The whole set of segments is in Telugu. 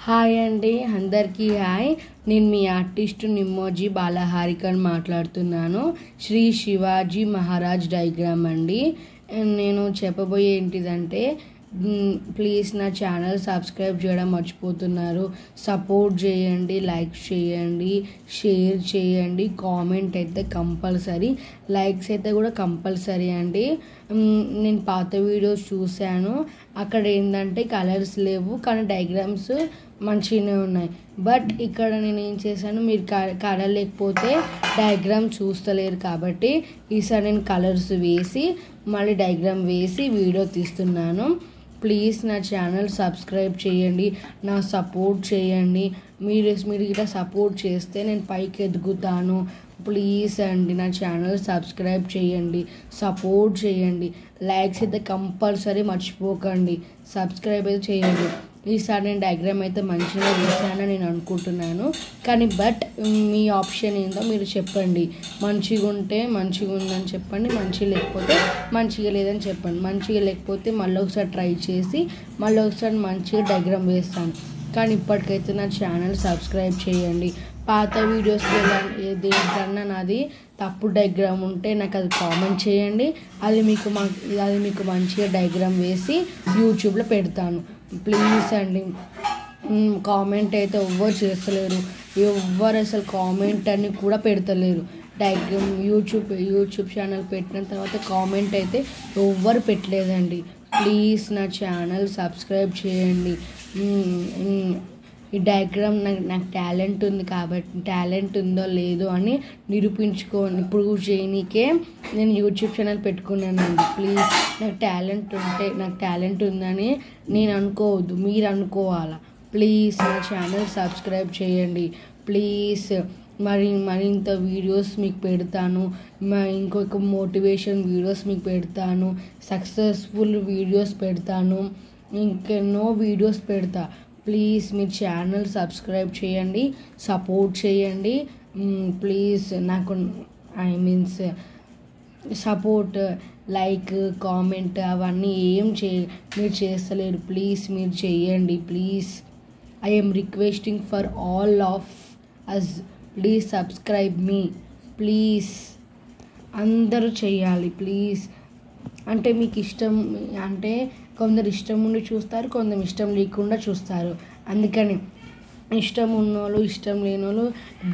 హాయ్ అండి, అందరికీ హాయ్. నేను మీ ఆర్టిస్ట్ నిమ్మోజీ బాలహారికని మాట్లాడుతున్నాను. శ్రీ శివాజీ మహారాజ్ డయాగ్రామ్ అండి. నేను చెప్పబోయే ఏంటిదంటే, ప్లీజ్ నా ఛానల్ సబ్స్క్రైబ్ చేయడం మర్చిపోతున్నారు. సపోర్ట్ చేయండి, లైక్ చేయండి, షేర్ చేయండి, కామెంట్ అయితే కంపల్సరీ, లైక్స్ అయితే కూడా కంపల్సరీ అండి. నేను పాత వీడియోస్ చూశాను, అక్కడ ఏంటంటే కలర్స్ లేవు కానీ డయాగ్రామ్స్ మంచిగానే ఉన్నాయి. బట్ ఇక్కడ నేను ఏం చేశాను, మీరు కలర్ లేకపోతే డయాగ్రామ్ చూస్తలేరు కాబట్టి ఈసారి నేను కలర్స్ వేసి మళ్ళీ డయాగ్రామ్ వేసి వీడియో తీస్తున్నాను. ప్లీజ్ నా ఛానల్ సబ్స్క్రైబ్ చేయండి, నా సపోర్ట్ చేయండి. మీరు ఇట్లా సపోర్ట్ చేస్తే నేను పైకి ఎదుగుతాను. ప్లీజ్ అండి, నా ఛానల్ సబ్స్క్రైబ్ చేయండి, సపోర్ట్ చేయండి, లైక్స్ అయితే కంపల్సరీ మర్చిపోకండి, సబ్స్క్రైబ్ అయితే చేయండి. ఈసారి నేను డయాగ్రామ్ అయితే మంచిగా వేసానని నేను అనుకుంటున్నాను. కానీ బట్ మీ ఆప్షన్ ఏందో మీరు చెప్పండి. మంచిగా ఉంటే మంచిగా ఉందని చెప్పండి, మంచిగా లేకపోతే మంచిగా లేదని చెప్పండి. మంచిగా లేకపోతే మళ్ళీ ఒకసారి ట్రై చేసి మళ్ళీ ఒకసారి మంచిగా డయాగ్రామ్ వేస్తాను. కానీ ఇప్పటికైతే నా ఛానల్ సబ్స్క్రైబ్ చేయండి. పాత వీడియోస్కి దేనికన్నా నాది తప్పు డయాగ్రామ్ ఉంటే నాకు అది కామెంట్ చేయండి. అది మీకు మంచిగా డయాగ్రామ్ వేసి యూట్యూబ్లో పెడతాను. ప్లీజ్ అండి, కామెంట్ అయితే ఎవ్వరు చేస్తలేరు, ఎవ్వరు అసలు కామెంట్ అని కూడా పెడతలేరు. డయాగ్రామ్ యూట్యూబ్ ఛానల్ పెట్టిన తర్వాత కామెంట్ అయితే ఎవ్వరు పెట్టలేదండి. ప్లీజ్ నా ఛానల్ సబ్స్క్రైబ్ చేయండి. ఈ డయాగ్రామ్ నాకు టాలెంట్ ఉంది కాబట్టి, టాలెంట్ ఉందో లేదో అని ప్రూవ్ చేయడానికే నేను యూట్యూబ్ ఛానల్ పెట్టుకున్నానండి. ప్లీజ్, నాకు టాలెంట్ ఉందని నేను అనుకోవద్దు, మీరు అనుకోవాలా. ప్లీజ్ నా ఛానల్ సబ్స్క్రైబ్ చేయండి. ప్లీజ్ మరింత వీడియోస్ మీకు పెడతాను, ఇంకొక మోటివేషన్ వీడియోస్ మీకు పెడతాను, సక్సెస్ఫుల్ వీడియోస్ పెడతాను, ఇంకెన్నో వీడియోస్ పెడతా. ప్లీజ్ మీరు ఛానల్ సబ్స్క్రైబ్ చేయండి, సపోర్ట్ చేయండి. ప్లీజ్ నాకు సపోర్ట్, లైక్, కామెంట్ అవన్నీ మీరు చేస్తలేరు. ప్లీజ్ మీరు చేయండి. Please I am requesting for all of us, please subscribe me. Please అందరూ చేయాలి. ప్లీజ్ అంటే మీకు ఇష్టం, అంటే కొందరు ఇష్టం ఉండి చూస్తారు, కొందరు ఇష్టం లేకుండా చూస్తారు. అందుకని ఇష్టం ఉన్నోళ్ళు, ఇష్టం లేనోళ్ళు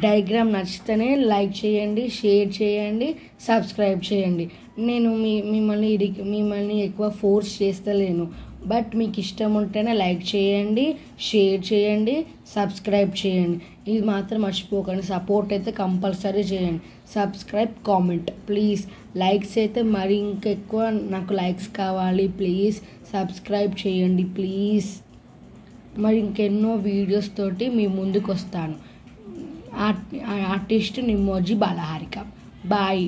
డయాగ్రామ్ నచ్చితేనే లైక్ చేయండి, షేర్ చేయండి, సబ్స్క్రైబ్ చేయండి. నేను మిమ్మల్ని ఎక్కువ ఫోర్స్ చేస్తలేను. బట్ మీకు ఇష్టం ఉంటేనే లైక్ చేయండి, షేర్ చేయండి, సబ్స్క్రైబ్ చేయండి. ఇది మాత్రం మర్చిపోకండి. సపోర్ట్ అయితే కంపల్సరీ చేయండి. Subscribe, comment. ప్లీజ్ లైక్స్ అయితే మరి ఇంకెక్కువ నాకు లైక్స్ కావాలి. ప్లీజ్ సబ్స్క్రైబ్ చేయండి. ప్లీజ్ మరి ఇంకెన్నో వీడియోస్ తోటి మీ ముందుకు వస్తాను. ఆర్టిస్ట్ నిమ్మోజీ బాలహారిక. బాయ్.